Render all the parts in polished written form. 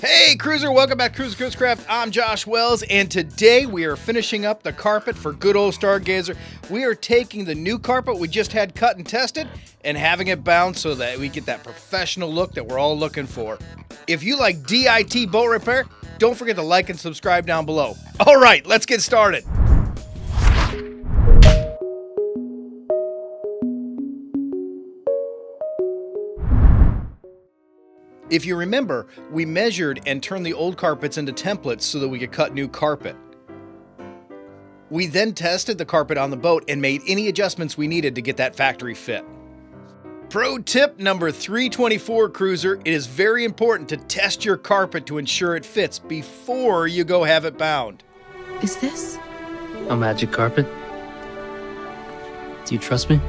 Hey Cruiser, welcome back to Chris Craft. I'm Josh Wells, and today we are finishing up the carpet for good old Stargazer. We are taking the new carpet we just had cut and tested and having it bound so that we get that professional look that we're all looking for. If you like DIT boat repair, don't forget to like and subscribe down below. All right, let's get started. If you remember, we measured and turned the old carpets into templates so that we could cut new carpet. We then tested the carpet on the boat and made any adjustments we needed to get that factory fit. Pro tip number 324, Cruiser, it is very important to test your carpet to ensure it fits before you go have it bound. Is this a magic carpet? Do you trust me?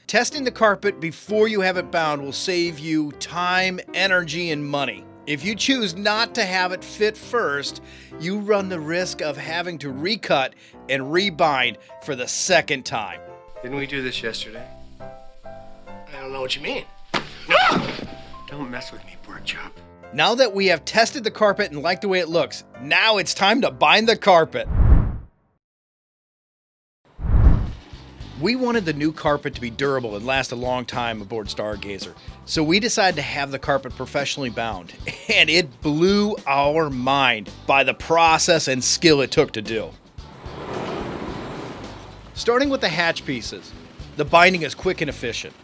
Testing the carpet before you have it bound will save you time, energy, and money. If you choose not to have it fit first, you run the risk of having to recut and rebind for the second time. Didn't we do this yesterday? I don't know what you mean. Don't mess with me, pork chop. Now that we have tested the carpet and like the way it looks, now it's time to bind the carpet. We wanted the new carpet to be durable and last a long time aboard Stargazer, so we decided to have the carpet professionally bound, and it blew our mind by the process and skill it took to do. Starting with the hatch pieces, the binding is quick and efficient.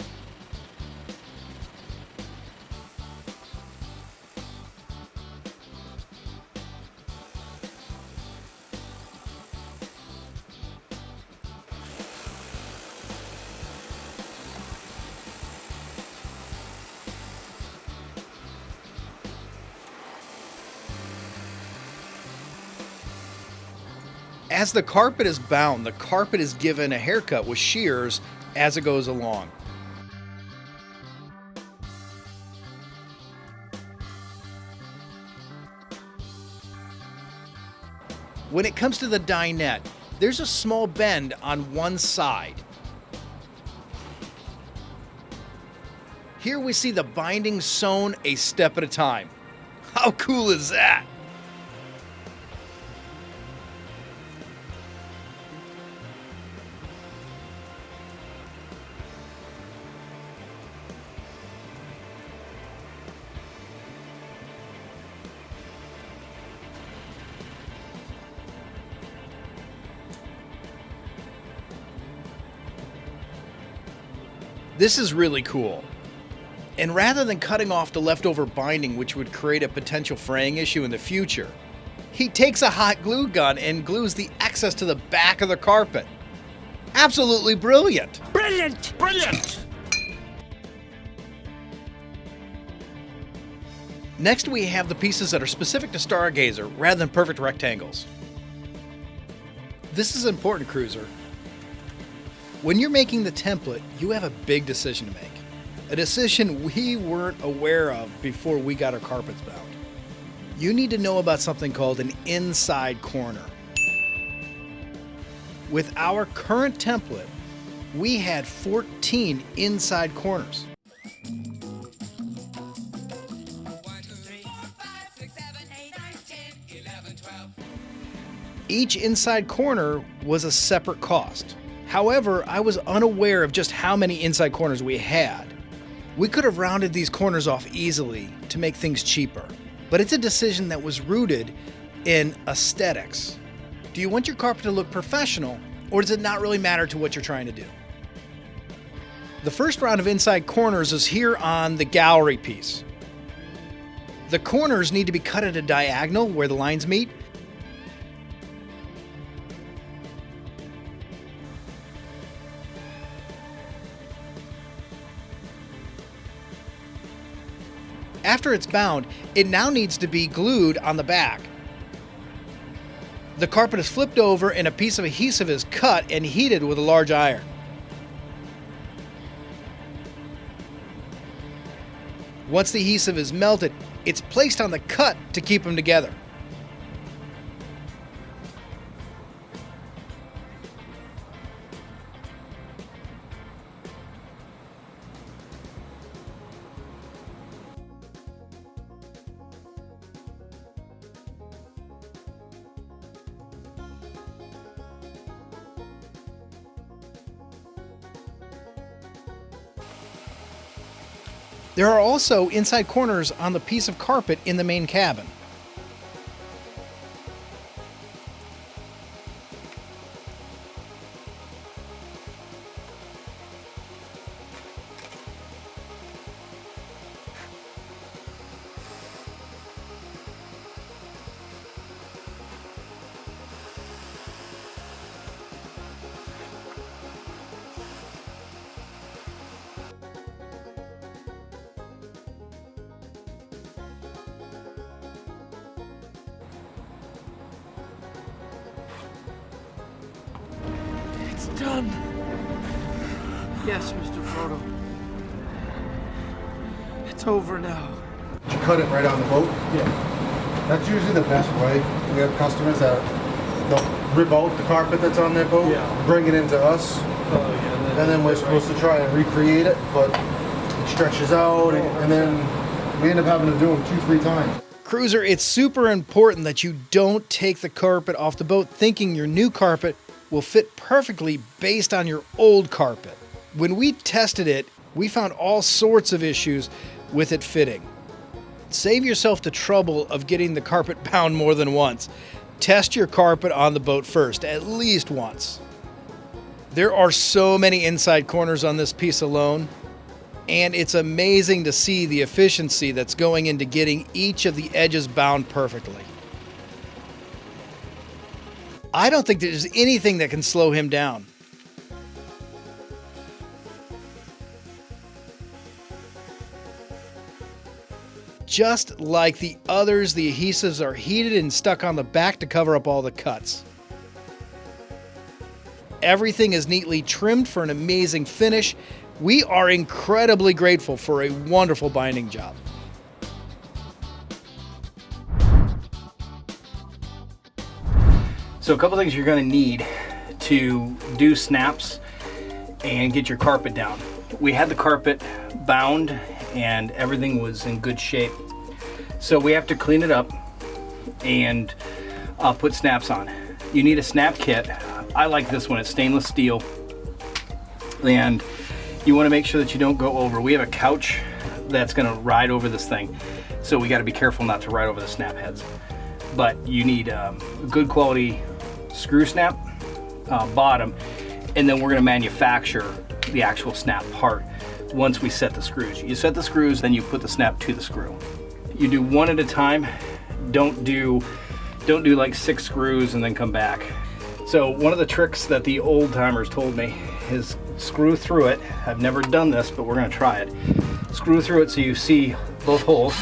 As the carpet is bound, the carpet is given a haircut with shears as it goes along. When it comes to the dinette, there's a small bend on one side. Here we see the binding sewn a step at a time. How cool is that? This is really cool. And rather than cutting off the leftover binding, which would create a potential fraying issue in the future, he takes a hot glue gun and glues the excess to the back of the carpet. Absolutely brilliant. Brilliant! Brilliant! Next, we have the pieces that are specific to Stargazer rather than perfect rectangles. This is important, Cruiser. When you're making the template, you have a big decision to make. A decision we weren't aware of before we got our carpets bound. You need to know about something called an inside corner. With our current template, we had 14 inside corners. Each inside corner was a separate cost. However, I was unaware of just how many inside corners we had. We could have rounded these corners off easily to make things cheaper, but it's a decision that was rooted in aesthetics. Do you want your carpet to look professional, or does it not really matter to what you're trying to do? The first round of inside corners is here on the gallery piece. The corners need to be cut at a diagonal where the lines meet. After it's bound, it now needs to be glued on the back. The carpet is flipped over and a piece of adhesive is cut and heated with a large iron. Once the adhesive is melted, it's placed on the cut to keep them together. There are also inside corners on the piece of carpet in the main cabin. It's done. Yes, Mr. Frodo. It's over now. You cut it right on the boat? Yeah. That's usually the best way. We have customers that they'll rip out the carpet that's on their boat, bring it into us, and then we're supposed to try and recreate it, but it stretches out, and then we end up having to do them 2-3 times. Cruiser, it's super important that you don't take the carpet off the boat thinking your new carpet will fit perfectly based on your old carpet. When we tested it, we found all sorts of issues with it fitting. Save yourself the trouble of getting the carpet bound more than once. Test your carpet on the boat first, at least once. There are so many inside corners on this piece alone, and it's amazing to see the efficiency that's going into getting each of the edges bound perfectly. I don't think there's anything that can slow him down. Just like the others, the adhesives are heated and stuck on the back to cover up all the cuts. Everything is neatly trimmed for an amazing finish. We are incredibly grateful for a wonderful binding job. So a couple things you're going to need to do snaps and get your carpet down. We had the carpet bound and everything was in good shape. So we have to clean it up and put snaps on. You need a snap kit. I like this one, it's stainless steel. And you want to make sure that you don't go over. We have a couch that's going to ride over this thing. So we got to be careful not to ride over the snap heads. But you need a good quality screw snap bottom, and then we're going to manufacture the actual snap part once we set the screws. You set the screws, then you put the snap to the screw. You do one at a time. Don't do like 6 screws and then come back. So one of the tricks that the old timers told me is screw through it. I've never done this, but we're going to try it. Screw through it so you see both holes.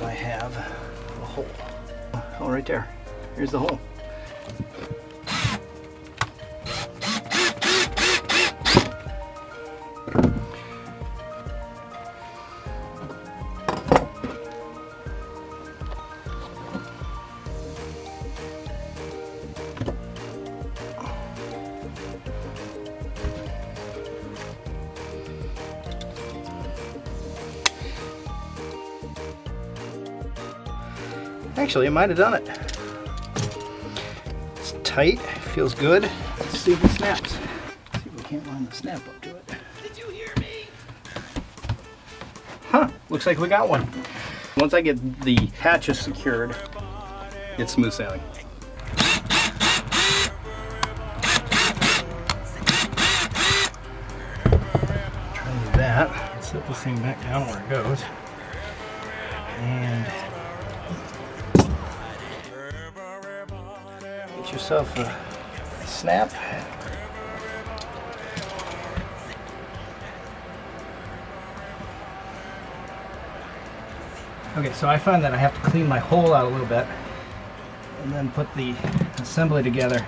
I have a hole. Oh, right there. Here's the hole. Actually, it might have done it. It's tight, feels good. Let's see if it snaps. Let's see if we can't line the snap up to it. Did you hear me? Huh, looks like we got one. Once I get the hatches secured, it's smooth sailing. Try to do that. Let's set this thing back down where it goes. And get yourself a snap. Okay, so I find that I have to clean my hole out a little bit and then put the assembly together,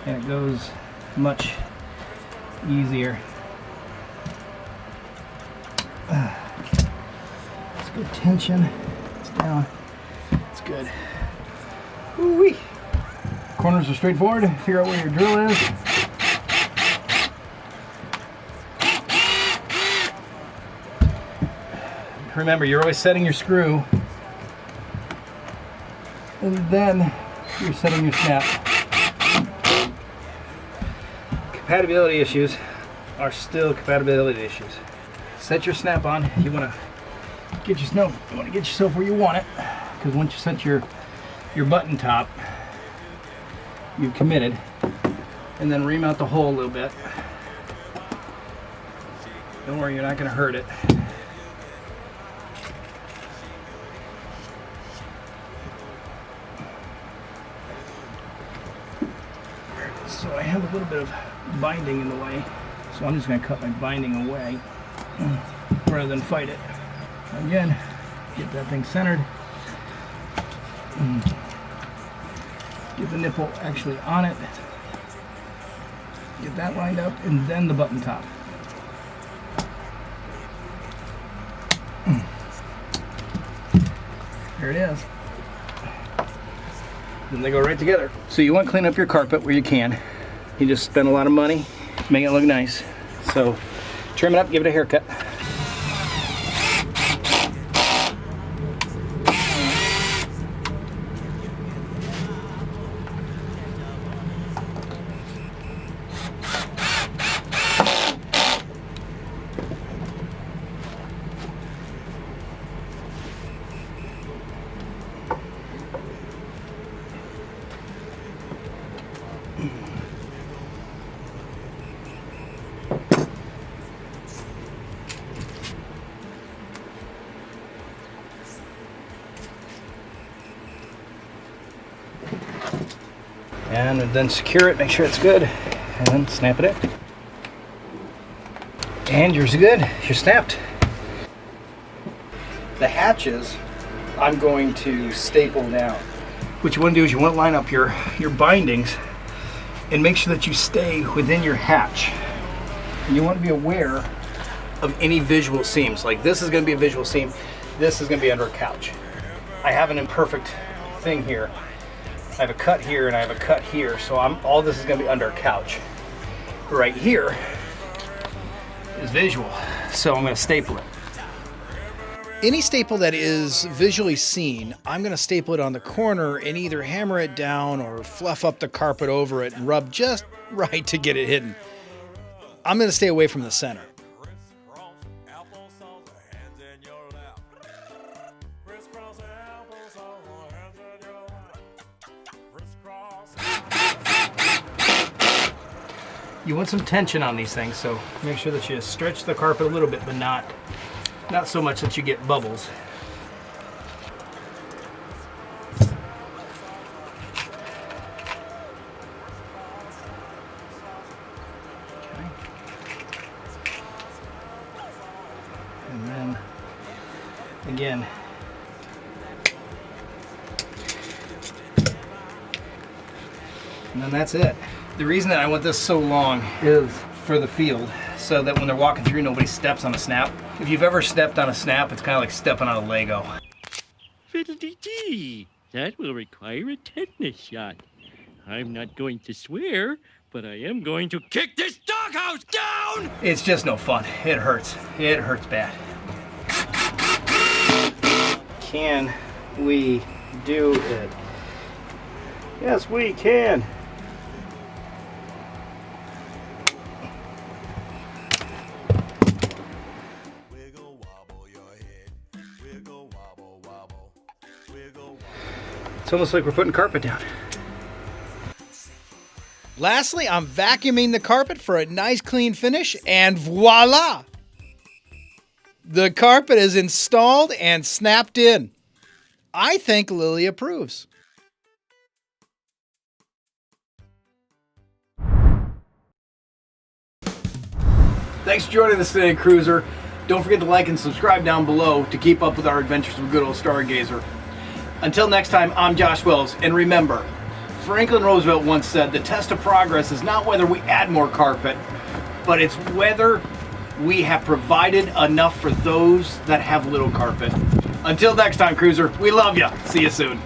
and it goes much easier. It's good tension. It's down. It's good. Woo-wee. Corners are straightforward. Figure out where your drill is. Remember, you're always setting your screw, and then you're setting your snap. compatibility issues are still compatibility issues. Set your snap on. You want to get yourself where you want it, because once you set your button top, you've committed. And then remount the hole a little bit. Don't worry, you're not going to hurt it. So I have a little bit of binding in the way, so I'm just going to cut my binding away rather than fight it. Again, get that thing centered. Get the nipple actually on it. Get that lined up, and then the button top. There it is. Then they go right together. So you want to clean up your carpet where you can. You just spend a lot of money, make it look nice. So trim it up, give it a haircut. And then secure it, make sure it's good, and then snap it in. And yours is good, you're snapped. The hatches, I'm going to staple down. What you want to do is you want to line up your bindings and make sure that you stay within your hatch. And you want to be aware of any visual seams. Like this is going to be a visual seam, this is going to be under a couch. I have an imperfect thing here. I have a cut here and I have a cut here, so all this is going to be under a couch. Right here is visual, so I'm going to staple it. Any staple that is visually seen, I'm going to staple it on the corner and either hammer it down or fluff up the carpet over it and rub just right to get it hidden. I'm going to stay away from the center. You want some tension on these things, so make sure that you stretch the carpet a little bit, but not so much that you get bubbles. Okay. And then, again, and then that's it. The reason that I want this so long is for the field, so that when they're walking through, nobody steps on a snap. If you've ever stepped on a snap, it's kind of like stepping on a Lego. Fiddle-dee-dee. That will require a tetanus shot. I'm not going to swear, but I am going to kick this doghouse down! It's just no fun. It hurts. It hurts bad. Can we do it? Yes, we can. It's almost like we're putting carpet down. Lastly, I'm vacuuming the carpet for a nice clean finish, and voila! The carpet is installed and snapped in. I think Lily approves. Thanks for joining us today, Cruiser. Don't forget to like and subscribe down below to keep up with our adventures with good old Stargazer. Until next time, I'm Josh Wells, and remember, Franklin Roosevelt once said, the test of progress is not whether we add more carpet, but it's whether we have provided enough for those that have little carpet. Until next time, Cruiser, we love you. See you soon.